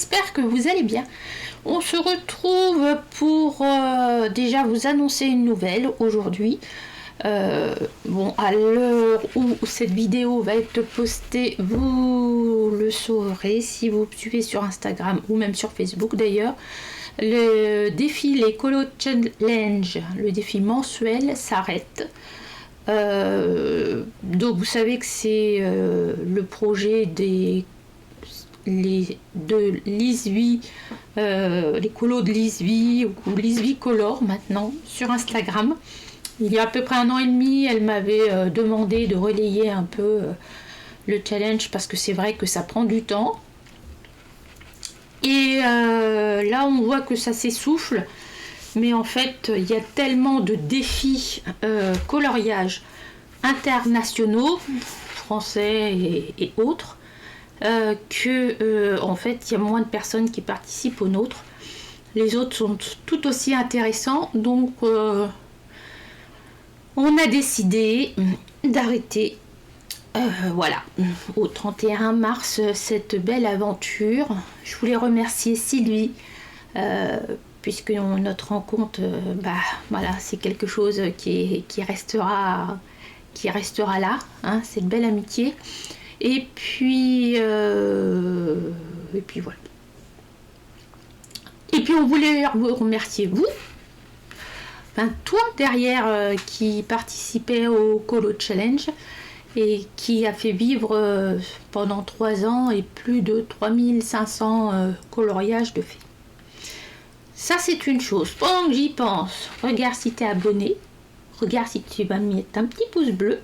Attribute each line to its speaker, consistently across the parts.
Speaker 1: j'espère que vous allez bien. On se retrouve pour déjà vous annoncer une nouvelle aujourd'hui. Bon, à l'heure où cette vidéo va être postée, vous le saurez si vous me suivez sur Instagram ou même sur Facebook d'ailleurs. Le défi, les Colo Challenge, le défi mensuel s'arrête. Donc vous savez que c'est le projet de Lisvi, les colos de Lisvi ou Lisvi Color maintenant sur Instagram. Il y a à peu près 1 an et demi, elle m'avait demandé de relayer un peu le challenge parce que c'est vrai que ça prend du temps. Et là on voit que ça s'essouffle, mais en fait il y a tellement de défis coloriage internationaux, français et autres, que en fait il y a moins de personnes qui participent aux nôtres. Les autres sont tout aussi intéressants, donc on a décidé d'arrêter voilà, au 31 mars cette belle aventure. Je voulais remercier Sylvie puisque notre rencontre, voilà, c'est quelque chose qui restera là, hein, cette belle amitié. Et puis voilà. Et puis on voulait vous remercier vous. Enfin, toi derrière qui participait au Colo Challenge et qui a fait vivre pendant 3 ans et plus de 3500 coloriages de fées. Ça c'est une chose. Pendant que j'y pense, regarde si tu es abonné, regarde si tu vas mettre un petit pouce bleu.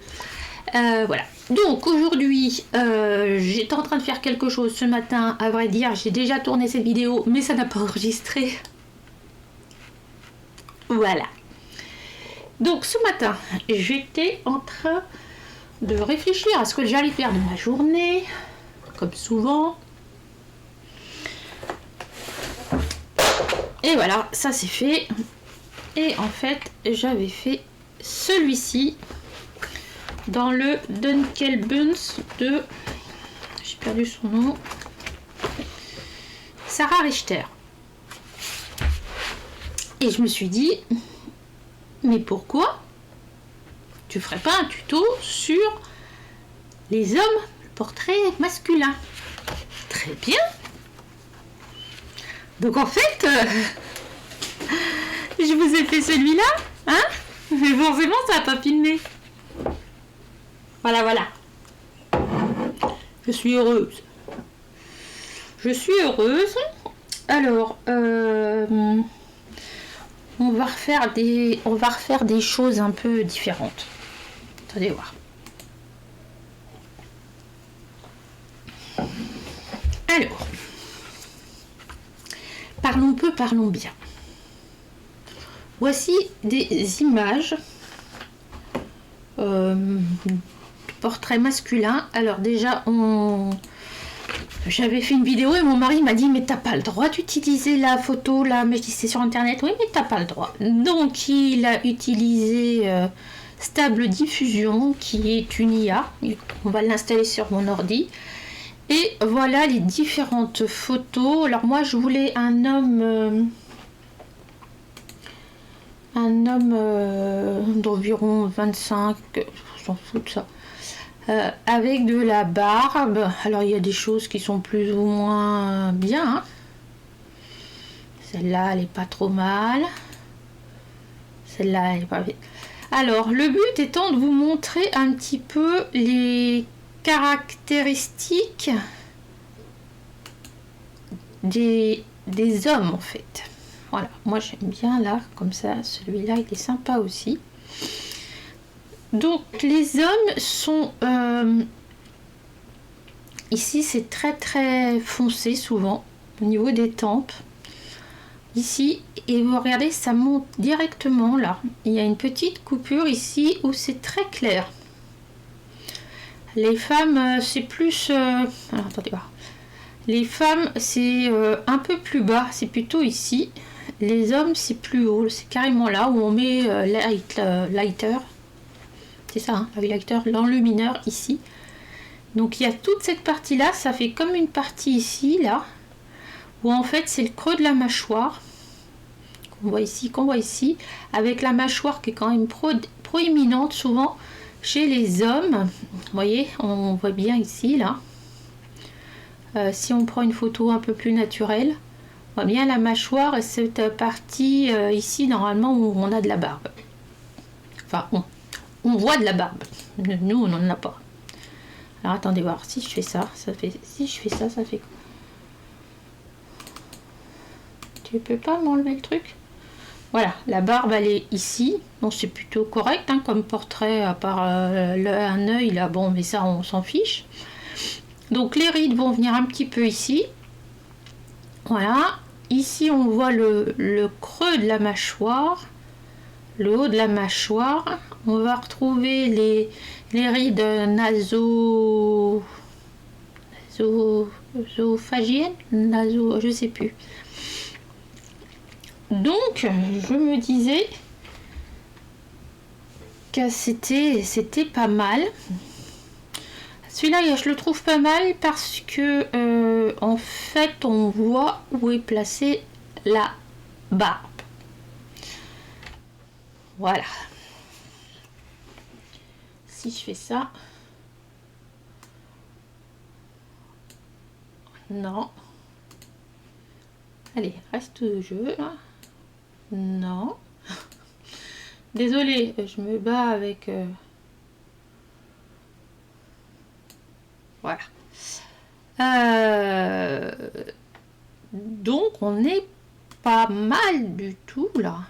Speaker 1: Voilà. Donc aujourd'hui, j'étais en train de faire quelque chose ce matin. À vrai dire, j'ai déjà tourné cette vidéo, mais ça n'a pas enregistré. Voilà. Donc ce matin, j'étais en train de réfléchir à ce que j'allais faire de ma journée, comme souvent. Et voilà, ça c'est fait. Et en fait, j'avais fait celui-ci dans le Dunkelbuns de... J'ai perdu son nom. Sarah Richter. Et je me suis dit, mais pourquoi tu ferais pas un tuto sur les hommes, le portrait masculin? Très bien. Donc en fait, je vous ai fait celui-là, hein? Mais forcément, ça n'a pas filmé. Voilà, voilà. Je suis heureuse. Je suis heureuse. Alors, on va refaire des choses un peu différentes. Attendez voir. Alors, parlons peu, parlons bien. Voici des images portrait masculin. Alors déjà, j'avais fait une vidéo et mon mari m'a dit mais t'as pas le droit d'utiliser la photo là. Mais je dis c'est sur internet. Oui mais t'as pas le droit. Donc il a utilisé Stable Diffusion qui est une IA. On va l'installer sur mon ordi. Et voilà les différentes photos. Alors moi je voulais un homme d'environ 25, je s'en fous de ça, avec de la barbe. Alors il y a des choses qui sont plus ou moins bien, hein. Celle-là elle est pas trop mal, celle-là elle est pas bien. Alors le but étant de vous montrer un petit peu les caractéristiques des hommes en fait. Voilà, moi j'aime bien là, comme ça, celui-là il est sympa aussi. Donc les hommes sont... ici c'est très très foncé souvent, au niveau des tempes. Ici, et vous regardez, ça monte directement là. Il y a une petite coupure ici où c'est très clair. Les femmes, c'est plus... alors attendez voir. Les femmes, c'est un peu plus bas, c'est plutôt ici. Les hommes, c'est plus haut, c'est carrément là où on met lighter. C'est ça, hein, lighter, l'enlumineur ici. Donc il y a toute cette partie-là, ça fait comme une partie ici, là, où en fait c'est le creux de la mâchoire qu'on voit ici, avec la mâchoire qui est quand même proéminente souvent chez les hommes. Vous voyez, on voit bien ici là. Si on prend une photo un peu plus naturelle, on voit bien la mâchoire et cette partie ici normalement où on a de la barbe. Enfin, on voit de la barbe. Nous, on n'en a pas. Alors attendez voir, si je fais ça, ça fait. Si je fais ça, ça fait quoi? Tu peux pas m'enlever le truc? Voilà, la barbe elle est ici. Bon, c'est plutôt correct hein, comme portrait, à part un œil là, bon, mais ça on s'en fiche. Donc les rides vont venir un petit peu ici. Voilà. Ici on voit le creux de la mâchoire, le haut de la mâchoire. On va retrouver les rides nasophagiennes, je sais plus. Donc je me disais que c'était pas mal. Celui-là, je le trouve pas mal parce que en fait, on voit où est placée la barbe. Voilà. Si je fais ça, non. Allez, reste au jeu là. Non. Désolée, je me bats avec. Voilà. Donc on est pas mal du tout là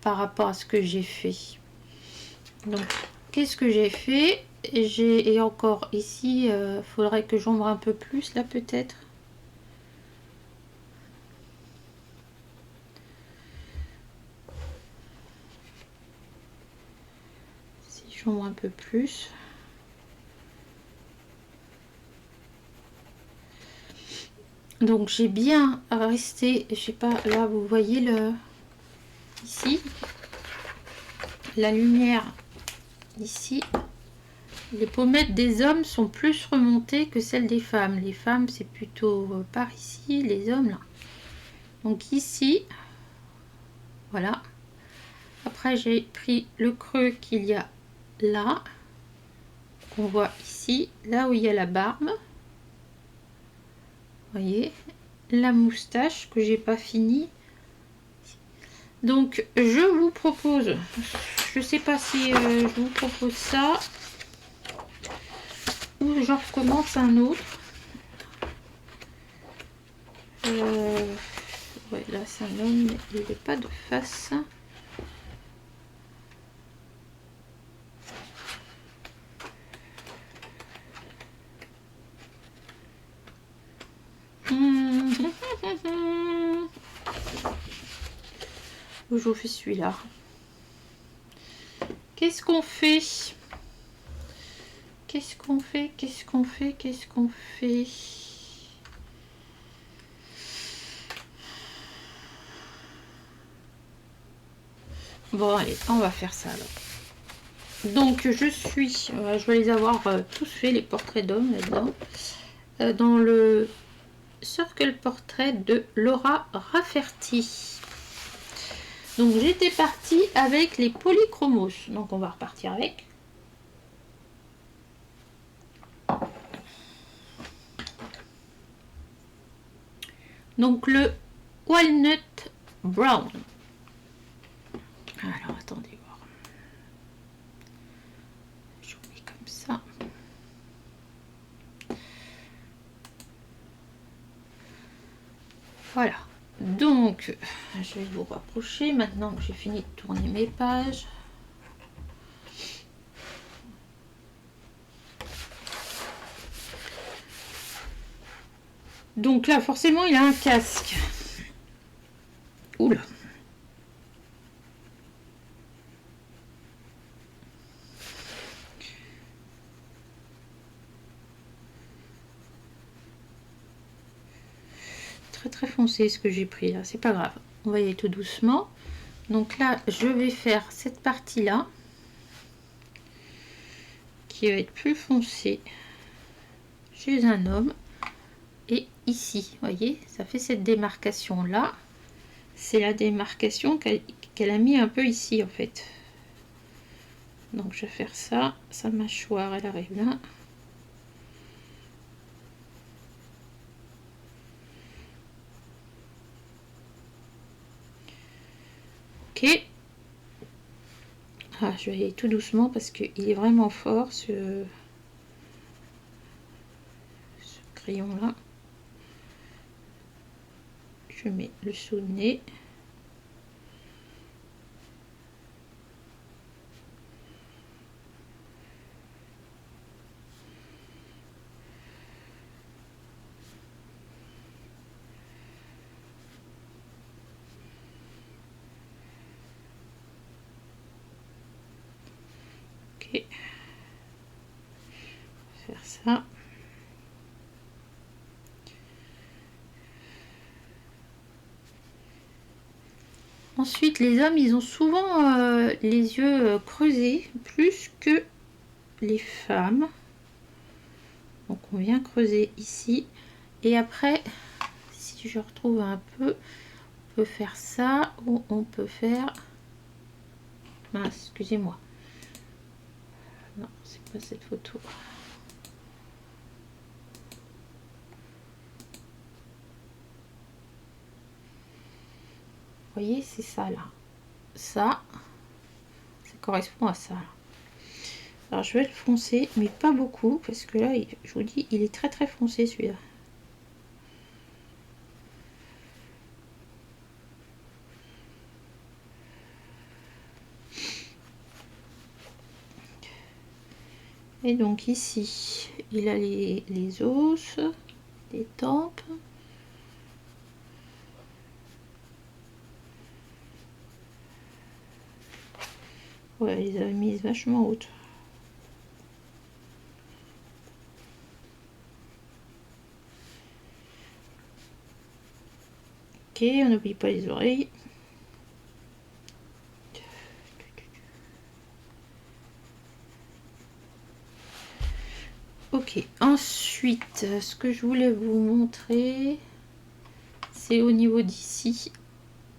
Speaker 1: par rapport à ce que j'ai fait. Donc qu'est-ce que j'ai fait? Et encore ici, faudrait que j'ombre un peu plus là peut-être. Si j'ombre un peu plus. Donc j'ai bien resté, je sais pas, là vous voyez le ici la lumière ici. Les pommettes des hommes sont plus remontées que celles des femmes. Les femmes c'est plutôt par ici, les hommes là. Donc ici, voilà. Après j'ai pris le creux qu'il y a là, qu'on voit ici, là où il y a la barbe. Voyez, la moustache que j'ai pas fini. Donc je vous propose, je sais pas si je vous propose ça ou j'en recommence un autre. Ouais, là c'est un homme, mais il n'est pas de face. Je vous fais celui-là. Qu'est-ce qu'on fait? Qu'est-ce qu'on fait? Qu'est-ce qu'on fait? Qu'est-ce qu'on fait? Bon, allez, on va faire ça alors. Donc, je vais les avoir tous faits, les portraits d'hommes là-dedans. Dans le Circle Portrait de Laura Rafferty. Donc j'étais partie avec les polychromos. Donc on va repartir avec. Donc le Walnut Brown. Alors attendez voir. Je mets comme ça. Voilà. Donc, je vais vous rapprocher maintenant que j'ai fini de tourner mes pages. Donc là, forcément, il a un casque. Oula. Très foncé ce que j'ai pris là, c'est pas grave, on va y aller tout doucement. Donc là je vais faire cette partie là qui va être plus foncée chez un homme. et ici. Vous voyez, ça fait cette démarcation là. C'est la démarcation qu'elle a mis un peu ici en fait. Donc je vais faire ça. Sa mâchoire, elle arrive là. Ok. Ah, je vais aller tout doucement parce qu'il est vraiment fort ce crayon là. Je mets le sous le nez. Ok. Faire ça. Ensuite, les hommes, ils ont souvent les yeux creusés plus que les femmes. Donc on vient creuser ici. Et après, si je retrouve un peu, on peut faire ça ou on peut faire... Mince, excusez-moi. Non, c'est pas cette photo. Vous voyez, c'est ça là. Ça correspond à ça. Alors je vais le foncer, mais pas beaucoup, parce que là, je vous dis, il est très très foncé celui-là. Et donc ici, il a les os, les tempes. Ouais, ils avaient mis vachement haute. Ok, on n'oublie pas les oreilles. Ok, ensuite, ce que je voulais vous montrer, c'est au niveau d'ici,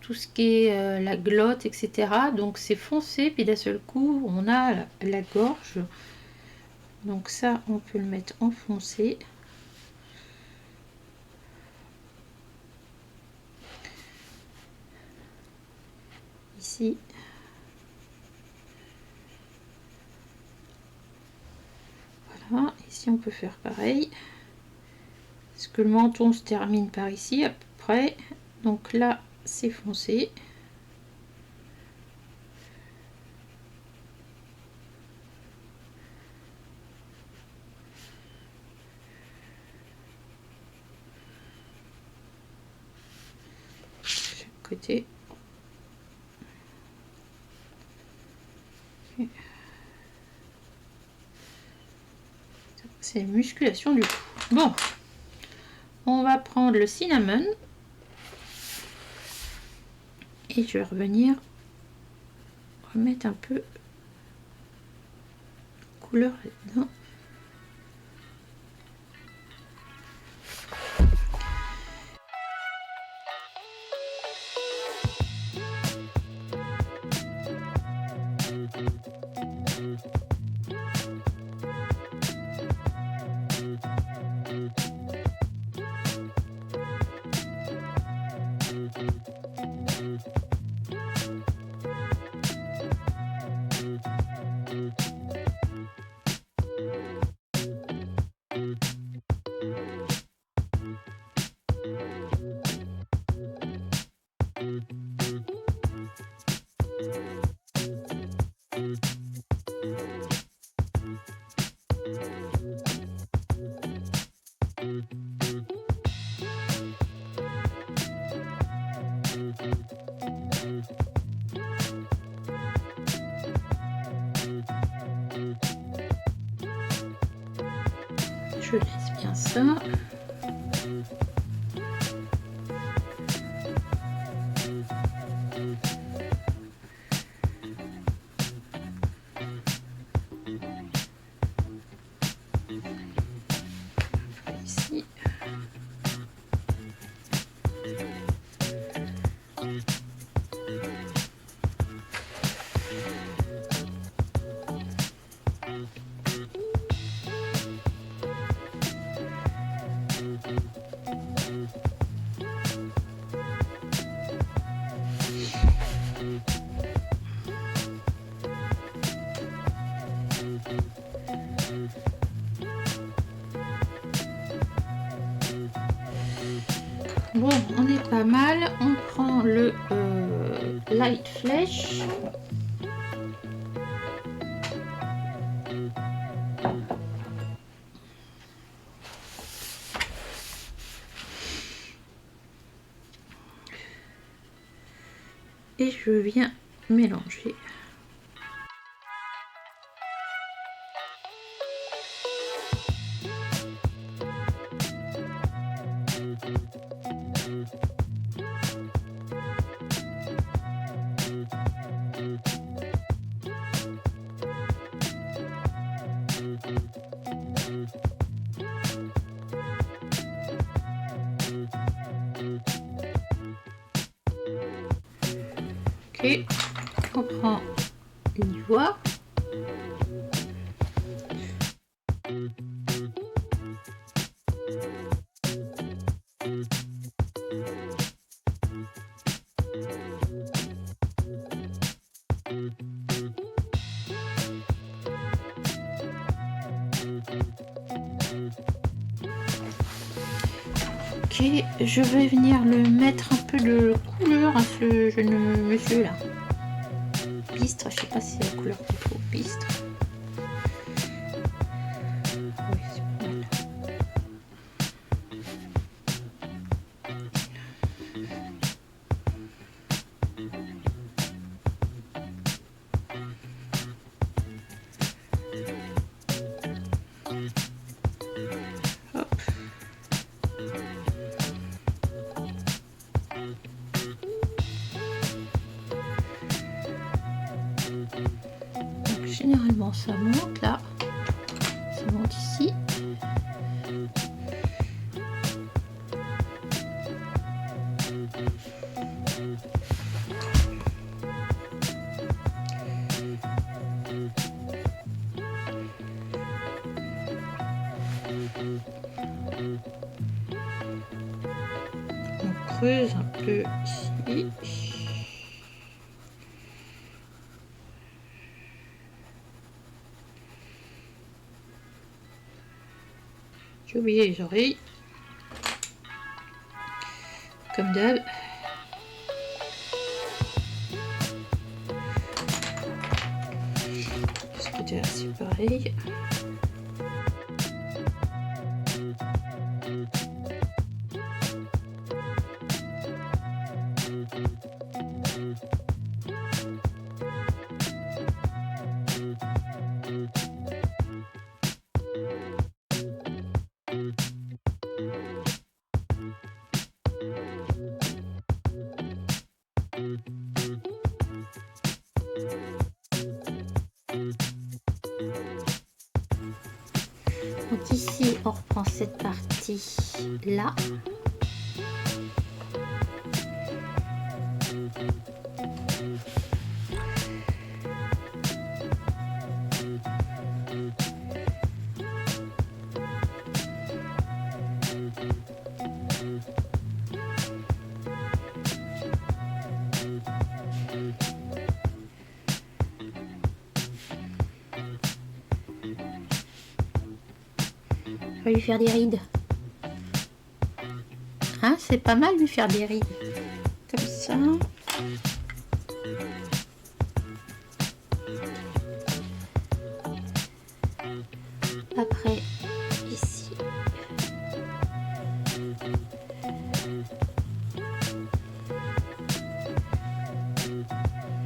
Speaker 1: tout ce qui est la glotte, etc. Donc c'est foncé, puis d'un seul coup, on a la gorge. Donc ça, on peut le mettre en foncé. Ici. Voilà, ici on peut faire pareil. Parce que le menton se termine par ici à peu près. Donc là, c'est foncé. Chaque côté. C'est musculation du cou. Bon, on va prendre le cinnamon. Et je vais revenir remettre un peu de couleur là-dedans. Je laisse bien ça. Ici. Bon, on est pas mal. On prend le light flèche. Et je viens mélanger. Ok, on prend l'ivoire. Ok, je vais venir le mettre un peu de couleur à ce jeune monsieur là. Bistre, je sais pas si c'est la couleur qu'il faut. Bistre. Oui, c'est pas mal. Hop. Donc, généralement ça monte là, ça monte ici. On creuse un peu ici. J'ai oublié les oreilles. Comme d'hab. Ce côté-là, c'est pareil. Donc ici, on reprend cette partie-là. On va lui faire des rides. Hein, c'est pas mal lui faire des rides. Comme ça. Après, ici.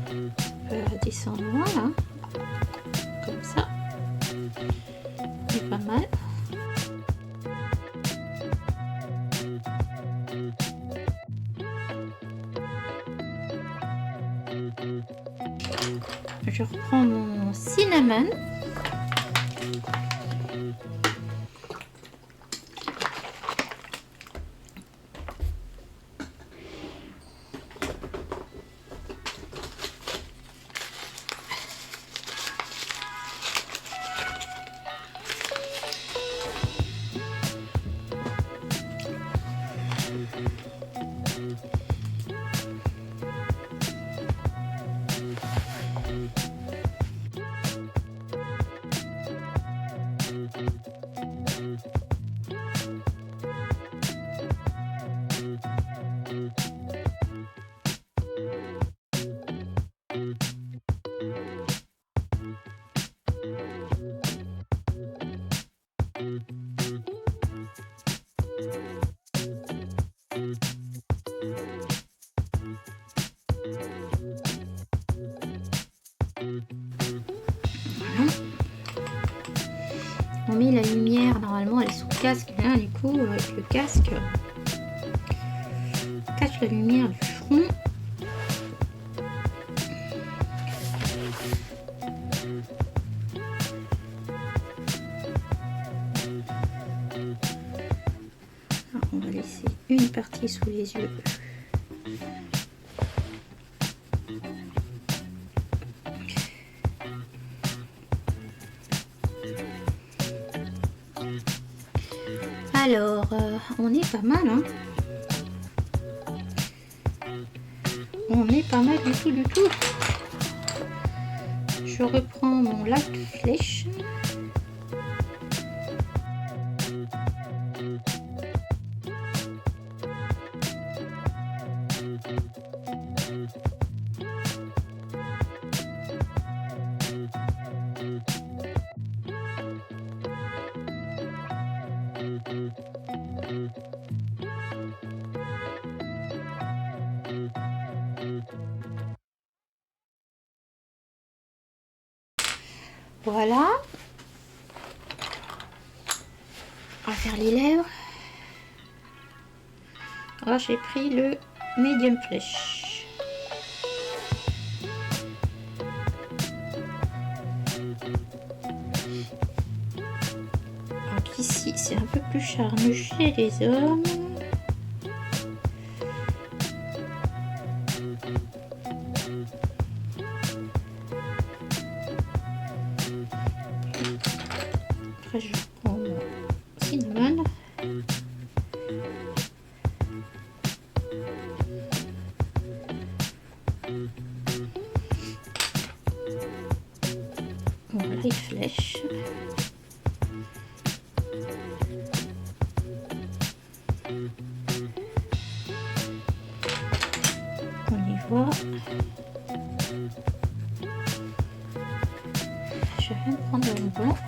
Speaker 1: On peut descendre loin là. Comme ça. C'est pas mal. Je reprends mon cinnamon. met la lumière. Normalement, elle est sous le casque. Là, du coup, avec le casque, cache la lumière du front. Alors, on va laisser une partie sous les yeux. Alors, on est pas mal, hein. On est pas mal du tout. Je reprends mon lac flèche. Voilà. On va faire les lèvres. Alors j'ai pris le medium flèche. Donc ici c'est un peu plus charnu chez les hommes. Après je prends mon cinnamon. Voilà les flèches. On y voit. Je vais prendre le blanc.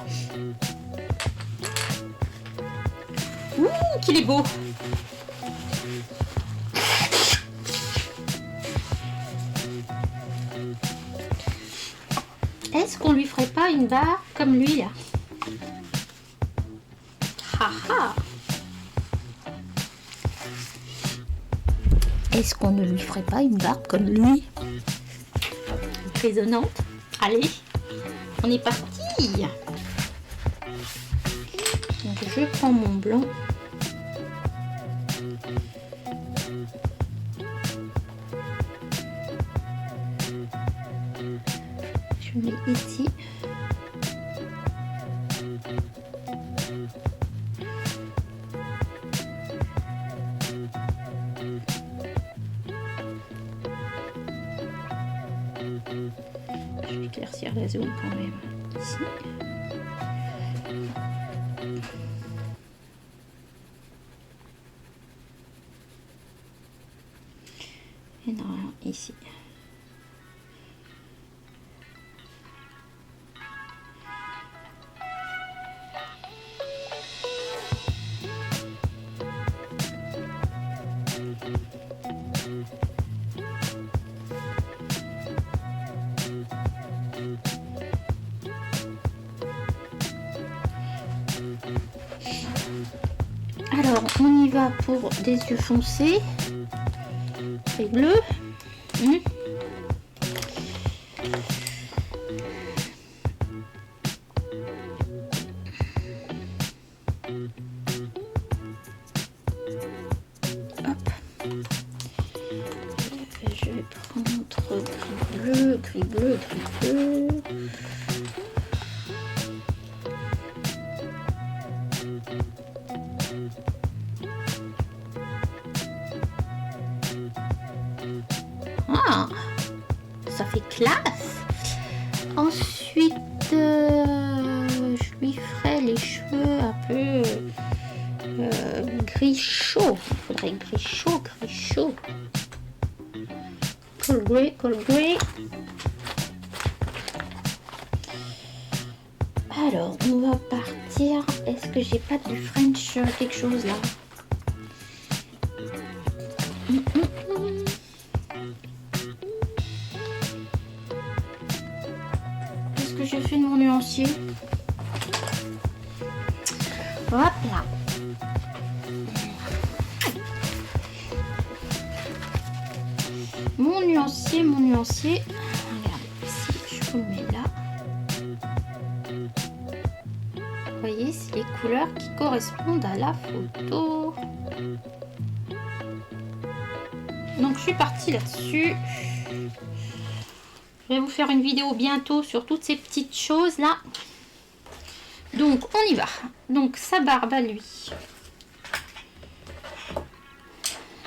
Speaker 1: Ouh, qu'il est beau! Est-ce qu'on lui ferait pas une barre comme lui là? Haha! Est-ce qu'on ne lui ferait pas une barbe comme lui? Résonnante. Allez, on est parti! Donc je prends mon blanc. Je mets ici. Je vais éclaircir la zone quand même ici. Et normalement ici. Alors, on y va pour des yeux foncés et bleus. Hop. Je vais prendre gris bleu. Ah, ça fait classe. Ensuite, je lui ferai les cheveux un peu gris chaud. Il faudrait gris chaud. Cold grey. Alors, on va partir. Est-ce que j'ai pas du French quelque chose là? Qu'est-ce que j'ai fait de mon nuancier? Hop là. Mon nuancier. Regardez, ici, je vous le mets là. Vous voyez, c'est les couleurs qui correspondent à la photo. Donc, je suis partie là-dessus. Je vais vous faire une vidéo bientôt sur toutes ces petites choses là. Donc, on y va. Donc, sa barbe à lui.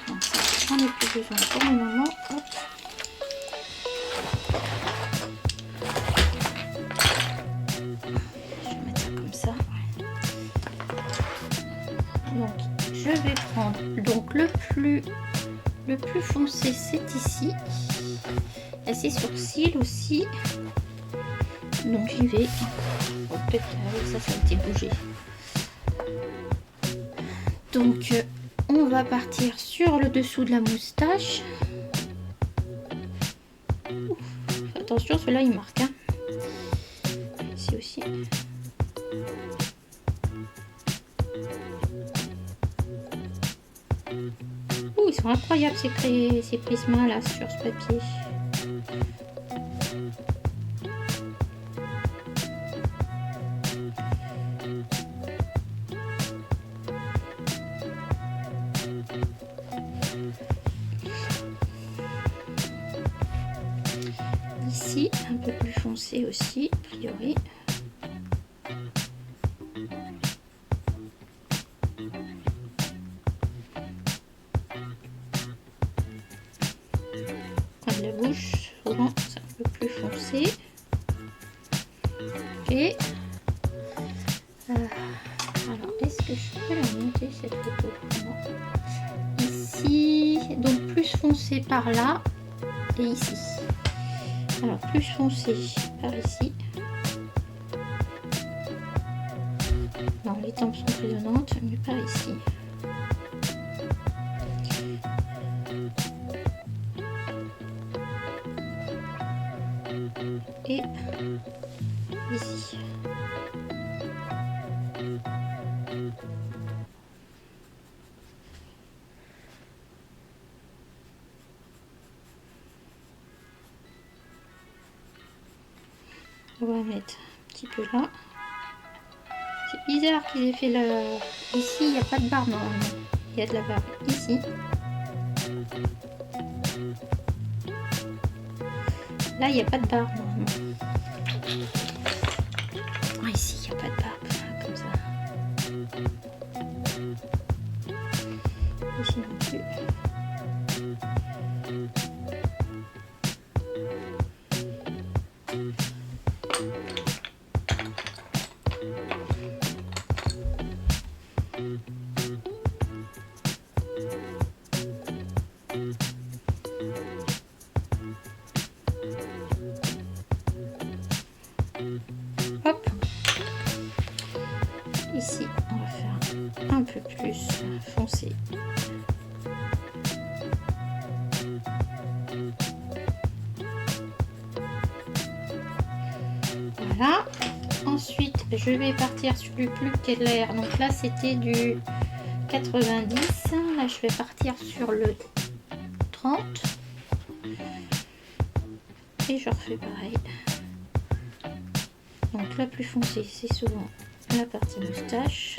Speaker 1: Donc, ça, j'en ai plus besoin pour le moment. Hop. Je vais mettre ça comme ça. Donc, je vais prendre donc le plus foncé, c'est ici. Et ses sourcils aussi. Donc, j'y vais. Oh, peut-être avec ça a été bougé. Donc, on va partir sur le dessous de la moustache. Ouf, attention, celui-là il marque. Hein. Ici aussi. Ouh, ils sont incroyables ces prismas là sur ce papier. Ici, un peu plus foncé aussi, a priori. Coin de la bouche, souvent c'est un peu plus foncé. Et alors, est-ce que je peux la monter cette photo? Non. Ici, donc plus foncé par là et ici. Alors, plus foncé par ici. Non, les tempes sont rayonnantes, mais par ici. Et ici. On va mettre un petit peu là. C'est bizarre qu'ils aient fait le... Ici, il n'y a pas de barbe normalement. Il y a de la barbe ici. Là, il n'y a pas de barbe normalement. Ah, ici, il n'y a pas de barbe. Comme ça. Ici non plus. Hop. Ici, on va faire un peu plus foncé. Voilà. Ensuite, je vais partir sur du plus clair. Donc là, c'était du 90. Là, je vais partir sur le 30. Et je refais pareil. Donc la plus foncée, c'est souvent la partie moustache.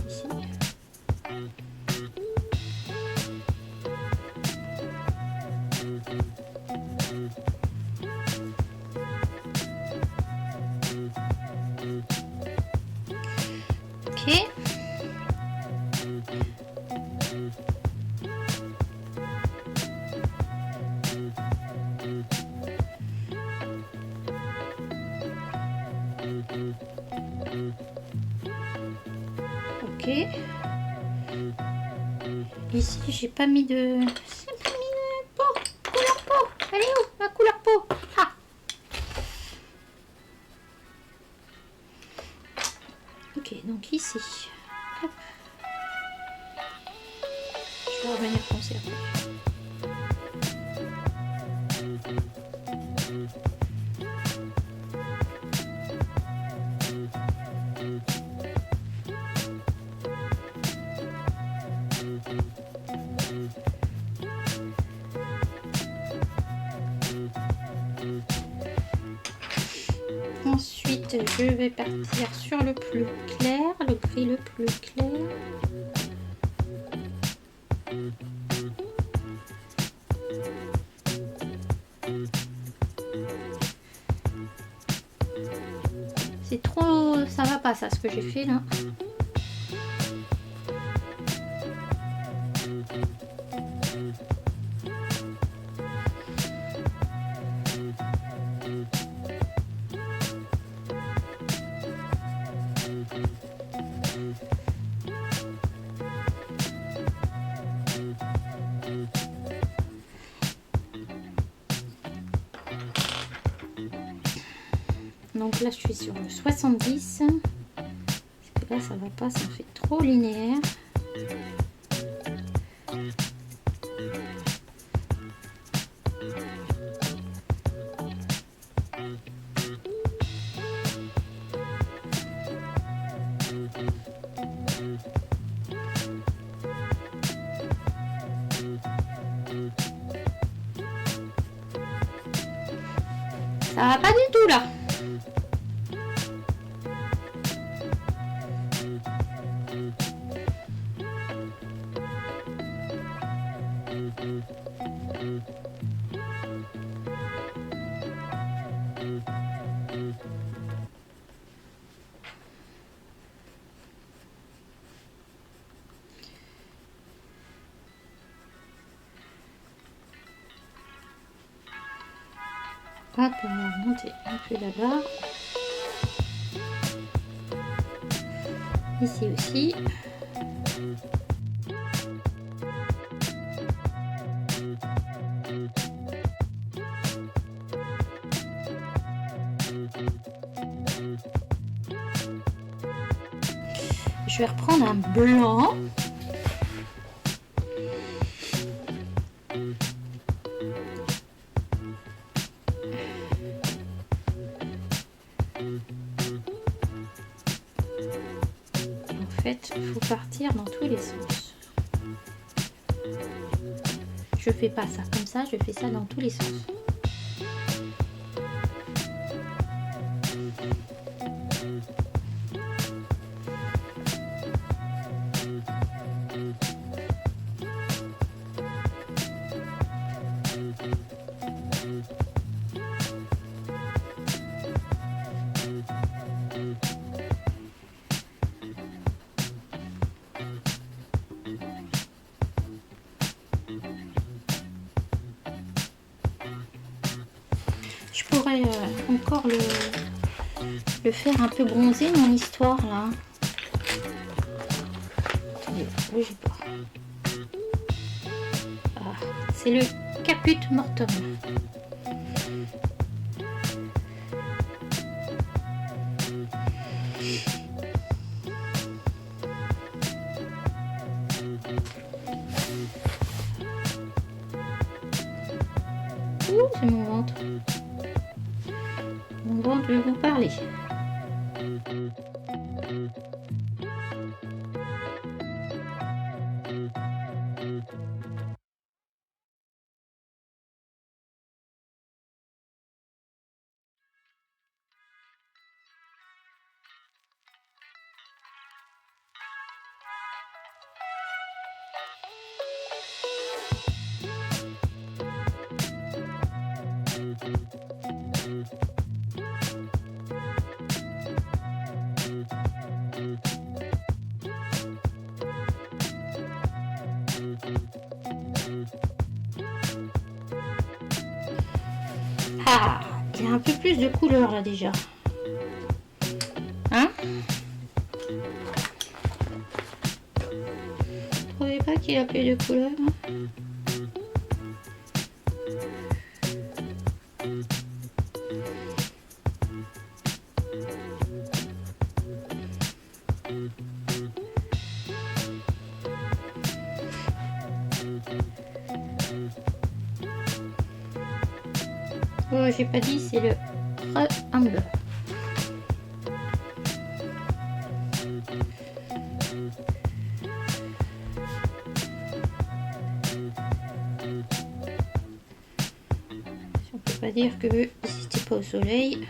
Speaker 1: Ici. Ok. Ok. Ici, j'ai pas mis de... J'ai pas mis de peau. Couleur peau. Elle est où ma couleur peau? Ah. Ok, donc ici. Hop. Je vais revenir foncer après. je vais partir sur le plus clair, le gris le plus clair. C'est trop, ça va pas ça ce que j'ai fait là. Donc là je suis sur le 70 parce que là ça va pas, ça fait trop linéaire. Ça va pas du tout là. Hop, on va remonter un peu là-bas. Ici aussi. Je vais reprendre un blanc. En fait, il faut partir dans tous les sens. Je fais pas ça comme ça, je fais ça dans tous les sens. Je pourrais encore le faire un peu bronzer mon histoire là. Attendez, bougez pas. Ah, c'est le Caput Mortuum. Ouh, c'est mon ventre. Mon ventre veut vous parler. Ah, il y a un peu plus de couleur là déjà. Hein? Vous trouvez pas qu'il y a plus de couleur? Oh, j'ai pas dit, c'est le Amber. On peut pas dire que c'était pas au soleil.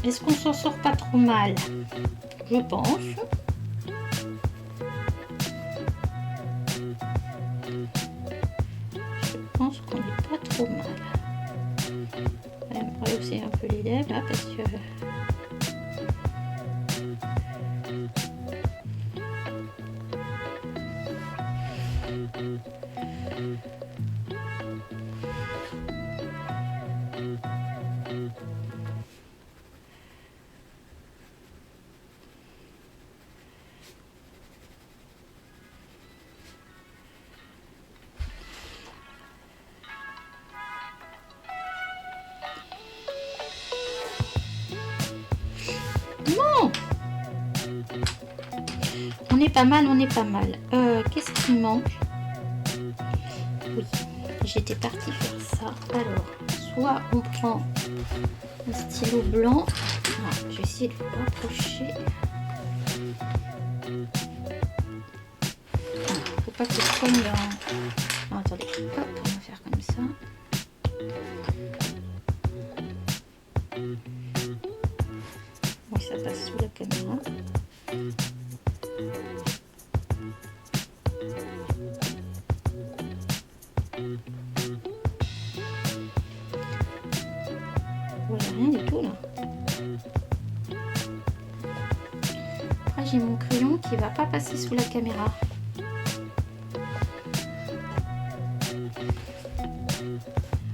Speaker 1: Est-ce qu'on s'en sort pas trop mal? Je pense. Je pense qu'on n'est pas trop mal. Je vais me rehausser un peu les lèvres là parce que... Non! On est pas mal, on est pas mal. Qu'est-ce qui manque? Oui, j'étais partie faire ça. Alors, soit on prend un stylo blanc. Non, je vais essayer de vous rapprocher. Faut pas que je cogne dans... Non, attendez, hop, on va faire comme ça. Oui, ça passe sous la caméra. Voilà, rien du tout là. Après j'ai mon crayon qui va pas passer sous la caméra.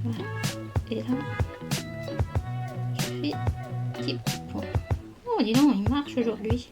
Speaker 1: Voilà. Et là, je fais petit point. Oh dis donc, il marche aujourd'hui.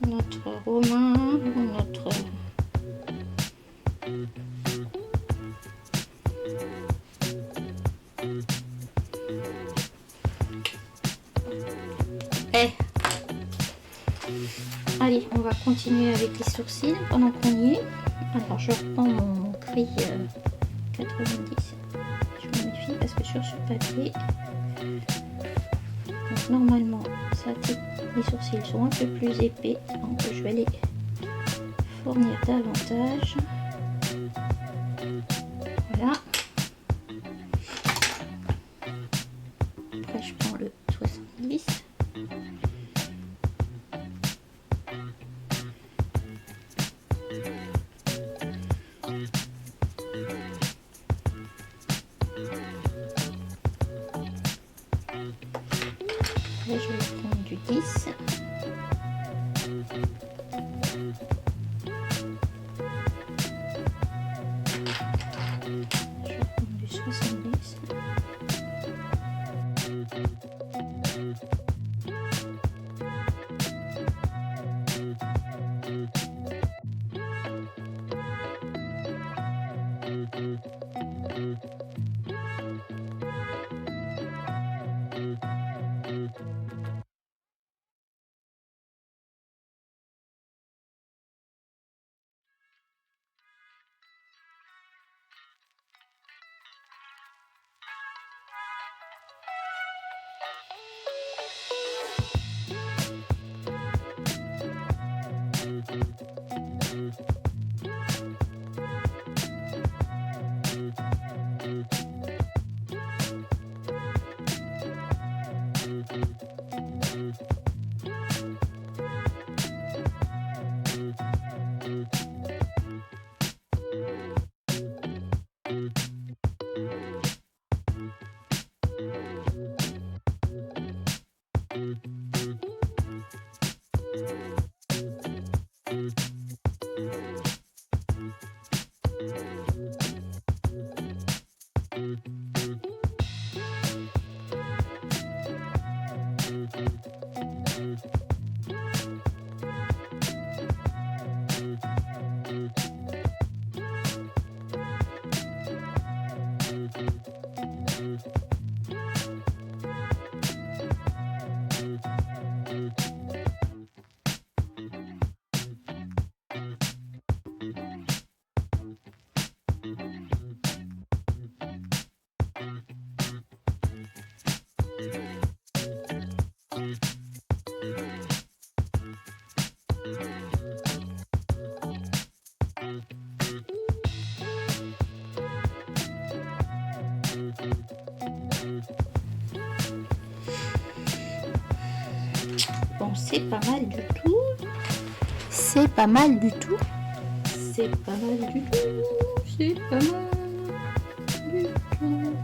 Speaker 1: Notre romain ou notre... Allez, on va continuer avec les sourcils pendant qu'on y est. Alors je reprends mon crayon 90. Je me méfie parce que sur ce papier, donc normalement les sourcils sont un peu plus épais, donc je vais les fournir davantage. Voilà. Après je prends le 70. Là, je vais prendre du 10. Je vais prendre du 70. Bon, c'est pas mal du tout. C'est pas mal du tout. C'est pas mal du tout. C'est pas mal du tout.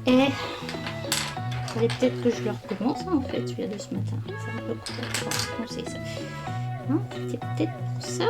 Speaker 1: Et fallait peut-être que je le recommence en fait, celui de ce matin. C'est un peu commencer ça. Hein, c'est peut-être pour ça.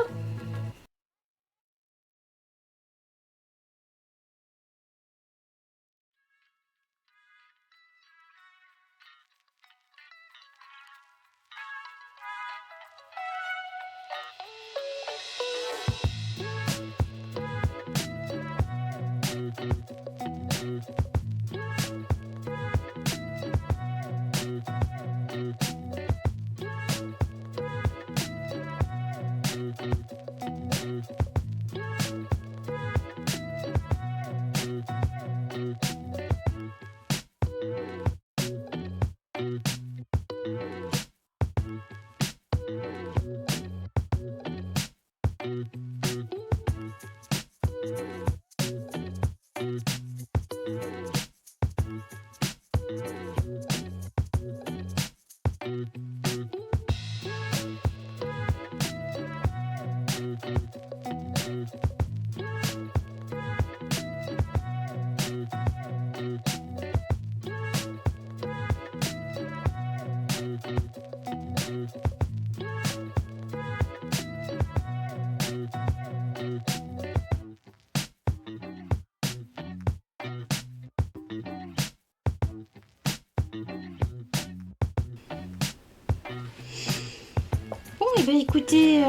Speaker 1: Bon, et ben écoutez,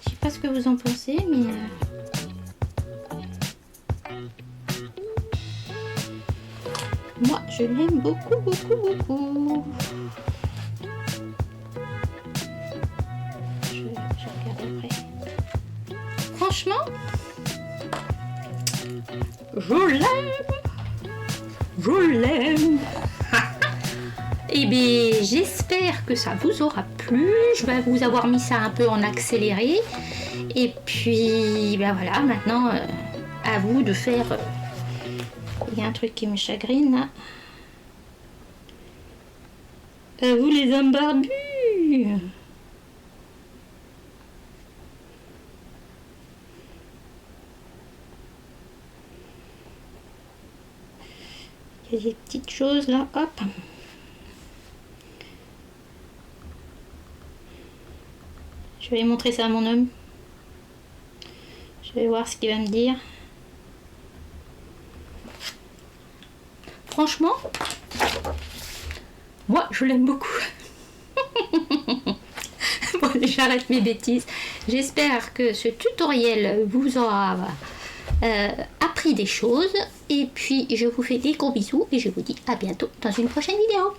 Speaker 1: je sais pas ce que vous en pensez, mais moi je l'aime beaucoup, beaucoup, beaucoup. Je regarde après. Franchement, je l'aime. Je l'aime. Et bien, j'espère que ça vous aura plu. Je vais vous avoir mis ça un peu en accéléré. Et puis, ben voilà, maintenant, à vous de faire... Il y a un truc qui me chagrine, là. À vous, les hommes barbus. Il y a des petites choses, là. Hop. Je vais montrer ça à mon homme. Je vais voir ce qu'il va me dire. Franchement, moi je l'aime beaucoup. Bon, j'arrête mes bêtises. J'espère que ce tutoriel vous aura appris des choses. Et puis je vous fais des gros bisous et je vous dis à bientôt dans une prochaine vidéo.